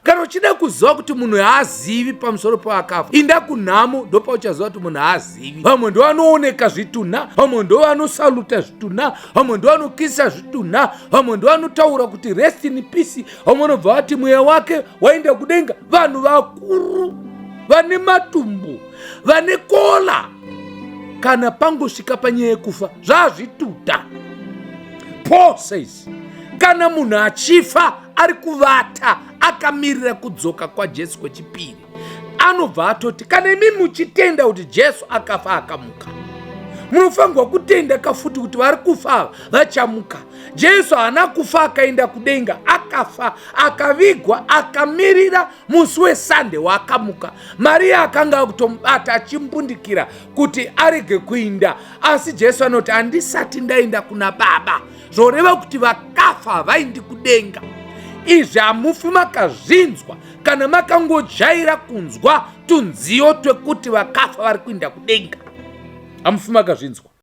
Kana uchida kuziva kuti munhu haazivi pamusoro pavakafa, inda kunhamo ndopauchaziva kuti munhu haazivi. Vamwe ndo vanooneka zvitunha, vamwe ndo vanosaluta zvitunha, vamwe ndo vanokisa zvitunha, vamwe ndo vanotaura kuti rest in peace, vamwe vanobva vati mweya wake waenda kudenga. Vanhu vakuru vane matumbu, vane kola, kana pangosvika panyaya yekufa zvazvituta. Paul says, kana munhu achifa ari kuvata akamirira kudzoka kwaJesu kwechipiri, anobva atoti kana imi muchitenda kuti Jesu akafa akamuka, munofanirwa kutenda kafuti kuti vari kufa vachamuka. Jesu haana kufa akaenda kudenga, akafa akavigwa akamirira musi weSunday waakamuka. Maria akanga kutomubata achimbundikira kuti arege kuinda, asi Jesu anoti handisati ndaenda kuna Baba, zvoreva kuti vakafa havaendi kudenga. Izvi hamufi makazvinzwa kana makangojaira kunzwa tunziyo twekuti vakafa vari kuenda kudenga. Hamufi makazvinzwa.